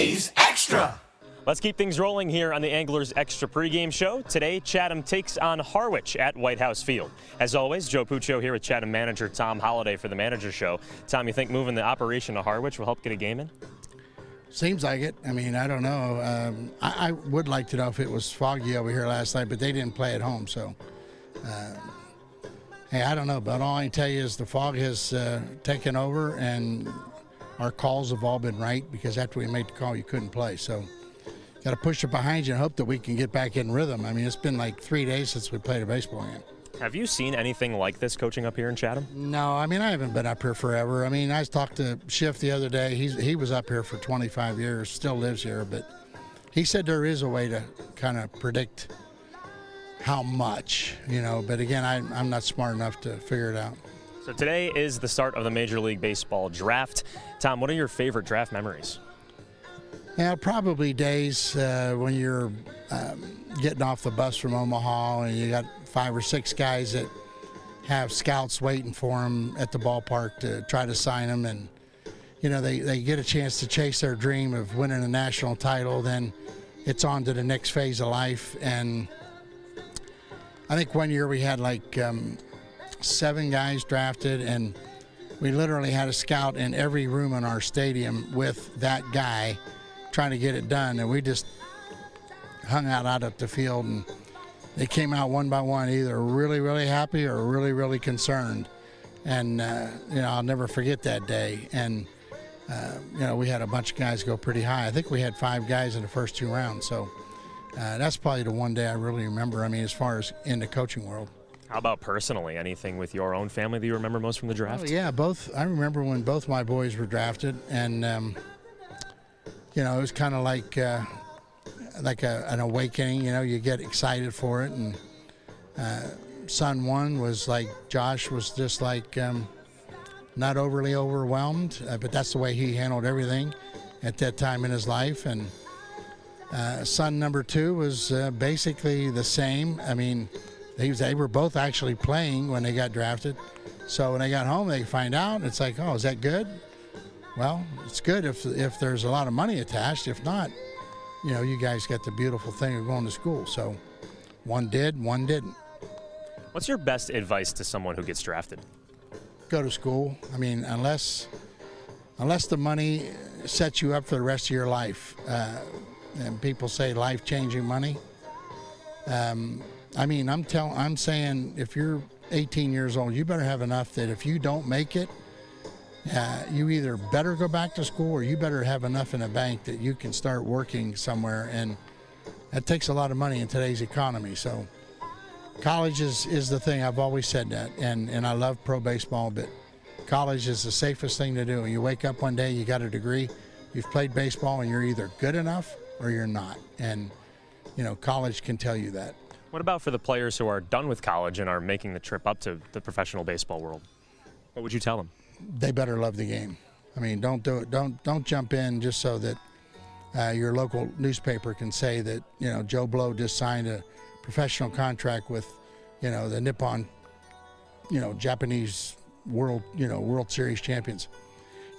today's Extra. Let's keep things rolling here on the Anglers Extra pregame show. Today, Chatham takes on Harwich at White House Field. As always, Joe Puccio here with Chatham manager Tom Holliday for the Manager Show. Tom, you think moving the operation to Harwich will help get a game in? Seems like it. I mean, I don't know. I would like to know if it was foggy over here last night, but they didn't play at home, so hey, I don't know. But all I can tell you is the fog has taken over, and our calls have all been right, because after we made the call, you couldn't play. So got to push it behind you and hope that we can get back in rhythm. I mean, it's been like 3 days since we played a baseball game. Have you seen anything like this coaching up here in Chatham? No, I mean, I haven't been up here forever. I mean, I talked to Schiff the other day. He was up here for 25 years, still lives here, but he said there is a way to kind of predict how much, you know, but again, I'm not smart enough to figure it out. So today is the start of the Major League Baseball draft. Tom, what are your favorite draft memories? Yeah, probably days when you're getting off the bus from Omaha and you got 5 or 6 guys that have scouts waiting for them at the ballpark to try to sign them, and you know they get a chance to chase their dream of winning a national title. Then it's on to the next phase of life. And I think one year we had like 7 guys drafted, and we literally had a scout in every room in our stadium with that guy trying to get it done, and we just hung out at the field, and they came out one by one, either really, really happy or really, really concerned. And you know, I'll never forget that day. And you know, we had a bunch of guys go pretty high. I think we had 5 guys in the first 2 rounds. So that's probably the one day I really remember. I mean, as far as in the coaching world. How about personally? Anything with your own family that you remember most from the draft? Oh, yeah, both. I remember when both my boys were drafted, and you know, it was kind of like an awakening. You know, you get excited for it. And son 1 was like, Josh was just like not overly overwhelmed, but that's the way he handled everything at that time in his life. And son number 2 was basically the same. I mean, they were both actually playing when they got drafted. So when they got home, they find out, and it's like, oh, is that good? Well, it's good if there's a lot of money attached. If not, you know, you guys got the beautiful thing of going to school. So one did, one didn't. What's your best advice to someone who gets drafted? Go to school. I mean, unless the money sets you up for the rest of your life, and people say life-changing money. I mean, I'm saying if you're 18 years old, you better have enough that if you don't make it, you either better go back to school or you better have enough in a bank that you can start working somewhere, and that takes a lot of money in today's economy. So college is the thing. I've always said that, and I love pro baseball, but college is the safest thing to do. You wake up one day, you got a degree, you've played baseball, and you're either good enough or you're not, and you know, college can tell you that. What about for the players who are done with college and are making the trip up to the professional baseball world? What would you tell them? They better love the game. I mean, don't do it. Don't jump in just so that your local newspaper can say that, you know, Joe Blow just signed a professional contract with, you know, the Nippon, you know, Japanese World Series champions.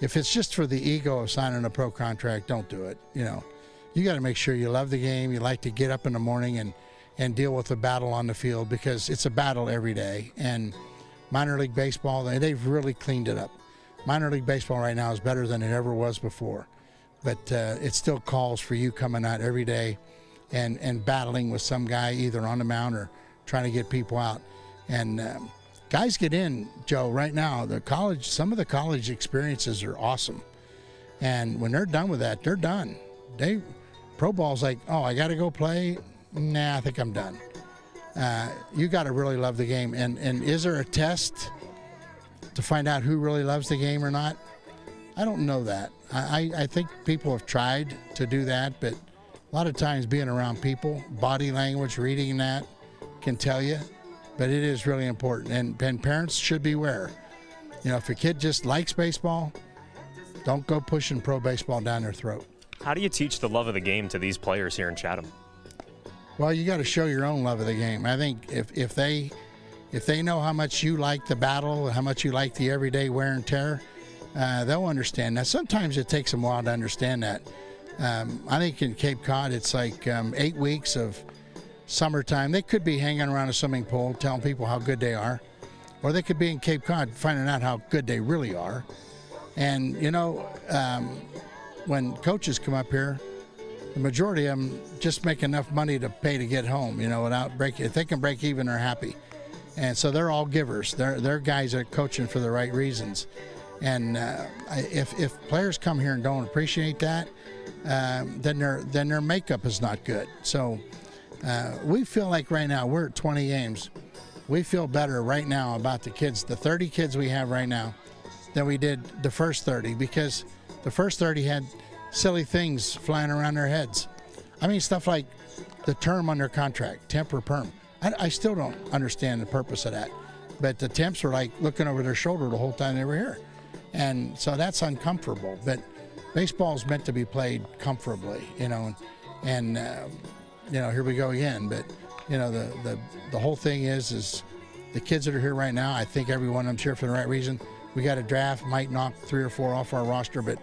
If it's just for the ego of signing a pro contract, don't do it. You know, you got to make sure you love the game. You like to get up in the morning and deal with the battle on the field, because it's a battle every day. And minor league baseball, they've really cleaned it up. Minor league baseball right now is better than it ever was before, but it still calls for you coming out every day and battling with some guy either on the mound or trying to get people out. And guys get in, Joe, right now. Some of the college experiences are awesome, and when they're done with that, they're done. Pro ball's like, oh, I got to go play. Nah, I think I'm done. You got to really love the game. And is there a test to find out who really loves the game or not? I don't know that. I think people have tried to do that, but a lot of times being around people, body language, reading that can tell you. But it is really important, and parents should beware. You know, if a kid just likes baseball, don't go pushing pro baseball down their throat. How do you teach the love of the game to these players here in Chatham? Well, you got to show your own love of the game. I think if they know how much you like the battle, how much you like the everyday wear and tear, they'll understand that. Sometimes it takes them a while to understand that. I think in Cape Cod it's like 8 weeks of summertime. They could be hanging around a swimming pool telling people how good they are, or they could be in Cape Cod finding out how good they really are. And you know, when coaches come up here, the majority of them just make enough money to pay to get home, you know, without breaking. If they can break even, they're happy. And so they're all givers. They're guys that are coaching for the right reasons. And if players come here and don't appreciate that, then their makeup is not good. So we feel like right now we're at 20 games. We feel better right now about the kids, the 30 kids we have right now, than we did the first 30, because the first 30 had silly things flying around their heads. I mean, stuff like the term on their contract, temp or perm. I still don't understand the purpose of that. But the temps were like looking over their shoulder the whole time they were here. And so that's uncomfortable. But baseball is meant to be played comfortably, you know, and you know, here we go again. But, you know, the whole thing is the kids that are here right now, I think every one of them's here for the right reason. We got a draft, might knock 3 or 4 off our roster, but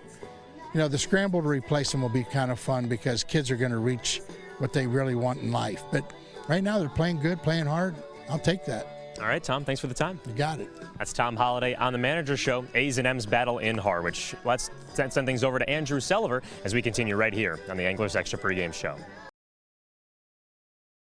you know, the scramble to replace them will be kind of fun because kids are going to reach what they really want in life. But right now they're playing good, playing hard. I'll take that. All right, Tom, thanks for the time. You got it. That's Tom Holliday on the Manager Show, A's and M's battle in Harwich. Let's send things over to Andrew Selliver as we continue right here on the Anglers Extra Pregame Show.